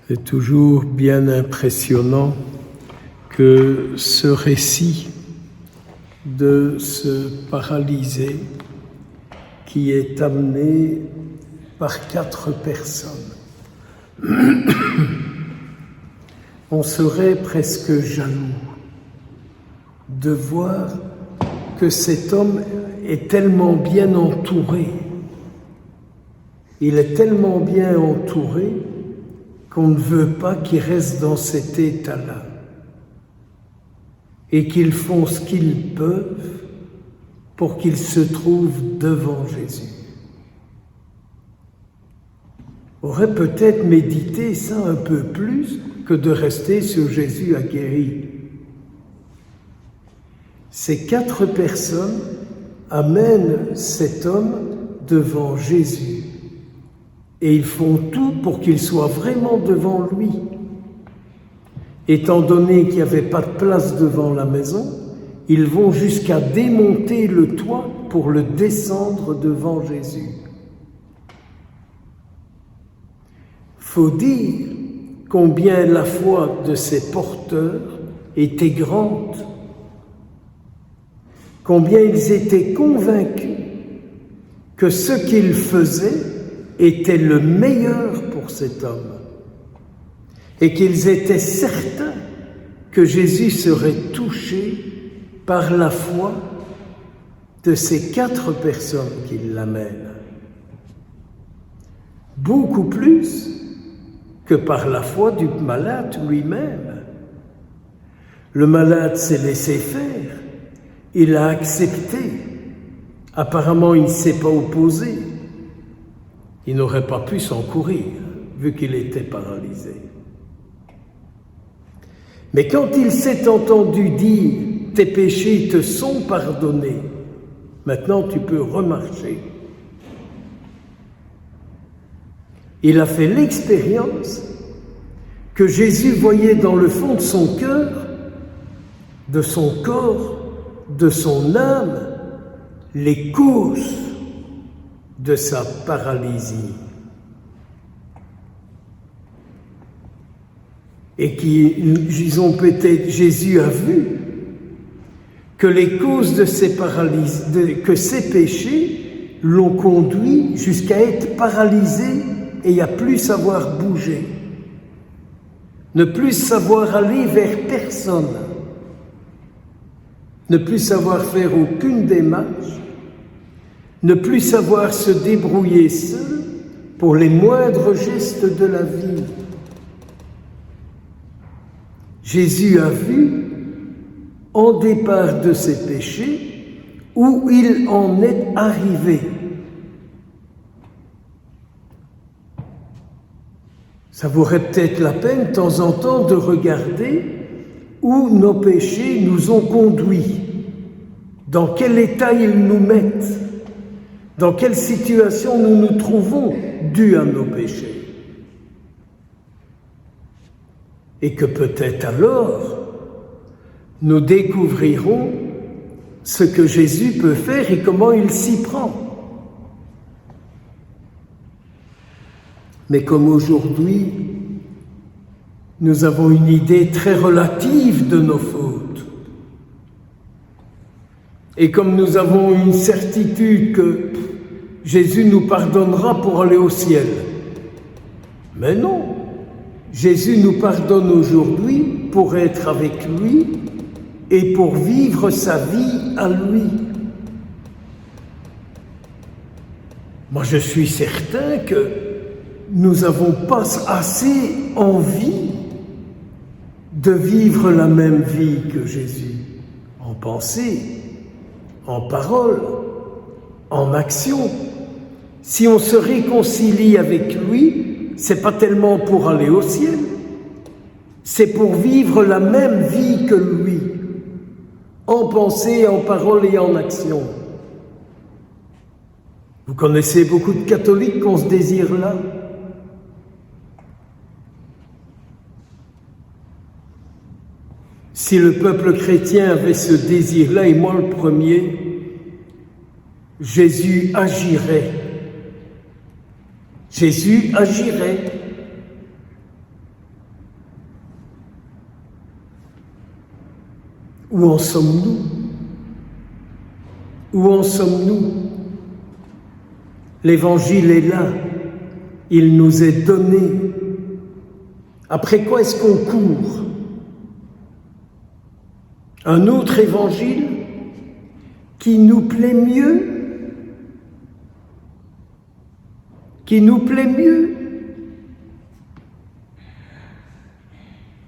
C'est toujours bien impressionnant que ce récit de ce paralysé qui est amené par 4 personnes. On serait presque jaloux de voir que cet homme est tellement bien entouré. Il est tellement bien entouré qu'on ne veut pas qu'il reste dans cet état-là et qu'ils font ce qu'ils peuvent pour qu'il se trouve devant Jésus. On aurait peut-être médité ça un peu plus que de rester sur Jésus a guéri. Ces 4 personnes amènent cet homme devant Jésus et ils font tout pour qu'il soit vraiment devant lui. Étant donné qu'il n'y avait pas de place devant la maison, ils vont jusqu'à démonter le toit pour le descendre devant Jésus. Faut dire combien la foi de ces porteurs était grande, combien ils étaient convaincus que ce qu'ils faisaient était le meilleur pour cet homme et qu'ils étaient certains que Jésus serait touché par la foi de ces 4 personnes qui l'amènent. Beaucoup plus que par la foi du malade lui-même. Le malade s'est laissé faire, il a accepté. Apparemment, il ne s'est pas opposé. Il n'aurait pas pu s'encourir, vu qu'il était paralysé. Mais quand il s'est entendu dire « Tes péchés te sont pardonnés, maintenant tu peux remarcher », il a fait l'expérience que Jésus voyait dans le fond de son cœur, de son corps, de son âme, les causes de sa paralysie. Et qu'ils ont peut-être, Jésus a vu que les causes de ces paralysies, que ces péchés l'ont conduit jusqu'à être paralysé et à plus savoir bouger, ne plus savoir aller vers personne, ne plus savoir faire aucune démarche, ne plus savoir se débrouiller seul pour les moindres gestes de la vie. Jésus a vu, en départ de ses péchés, où il en est arrivé. Ça vaudrait peut-être la peine, de temps en temps, de regarder où nos péchés nous ont conduits, dans quel état ils nous mettent, dans quelle situation nous nous trouvons dû à nos péchés. Et que peut-être alors, nous découvrirons ce que Jésus peut faire et comment il s'y prend. Mais comme aujourd'hui, nous avons une idée très relative de nos fautes, et comme nous avons une certitude que Jésus nous pardonnera pour aller au ciel, mais non, Jésus nous pardonne aujourd'hui pour être avec lui et pour vivre sa vie à lui. Moi, je suis certain que nous n'avons pas assez envie de vivre la même vie que Jésus, en pensée, en parole, en action. Si on se réconcilie avec lui, c'est pas tellement pour aller au ciel, c'est pour vivre la même vie que lui, en pensée, en parole et en action. Vous connaissez beaucoup de catholiques qui ont ce désir-là. Si le peuple chrétien avait ce désir-là, et moi le premier, Jésus agirait. Jésus agirait. Où en sommes-nous? Où en sommes-nous? L'Évangile est là, il nous est donné. Après quoi est-ce qu'on court? Un autre Évangile qui nous plaît mieux? Qui nous plaît mieux?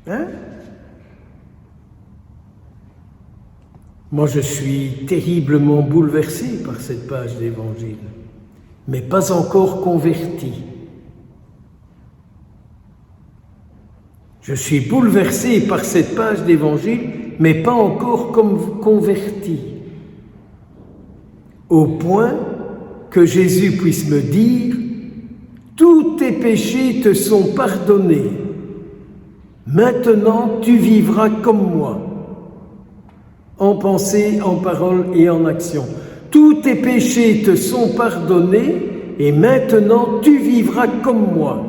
Hein? Moi, je suis terriblement bouleversé par cette page d'Évangile, mais pas encore converti. Je suis bouleversé par cette page d'Évangile, mais pas encore converti. Au point que Jésus puisse me dire « Tous tes péchés te sont pardonnés. Maintenant, tu vivras comme moi. » En pensée, en parole et en action. Tous tes péchés te sont pardonnés et maintenant tu vivras comme moi.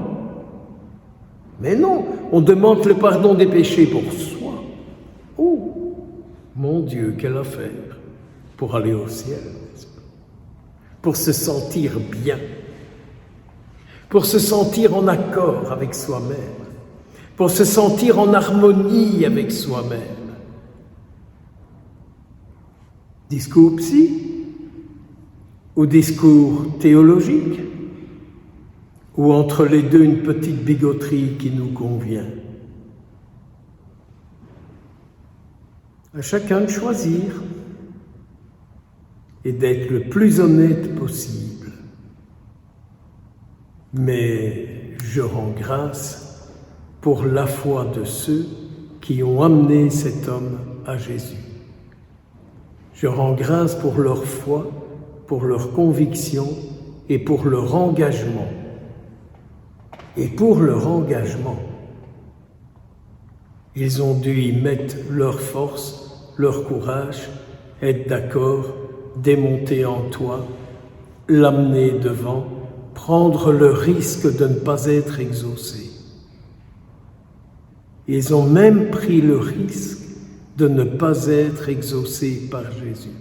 Mais non, on demande le pardon des péchés pour soi. Oh, mon Dieu, quelle affaire pour aller au ciel, n'est-ce pas? Pour se sentir bien, pour se sentir en accord avec soi-même, pour se sentir en harmonie avec soi-même. Discours psy ou discours théologique, ou entre les deux une petite bigoterie qui nous convient. À chacun de choisir et d'être le plus honnête possible. Mais je rends grâce pour la foi de ceux qui ont amené cet homme à Jésus. Je rends grâce pour leur foi, pour leur conviction et pour leur engagement. Et pour leur engagement, ils ont dû y mettre leur force, leur courage, être d'accord, démonter en toi, l'amener devant, prendre le risque de ne pas être exaucés. Ils ont même pris le risque de ne pas être exaucés par Jésus.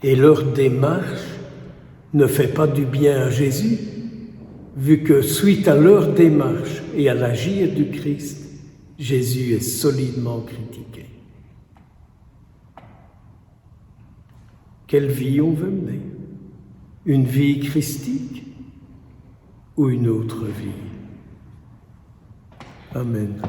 Et leur démarche ne fait pas du bien à Jésus, vu que suite à leur démarche et à l'agir du Christ, Jésus est solidement critiqué. Quelle vie on veut mener? Une vie christique ou une autre vie? Amen.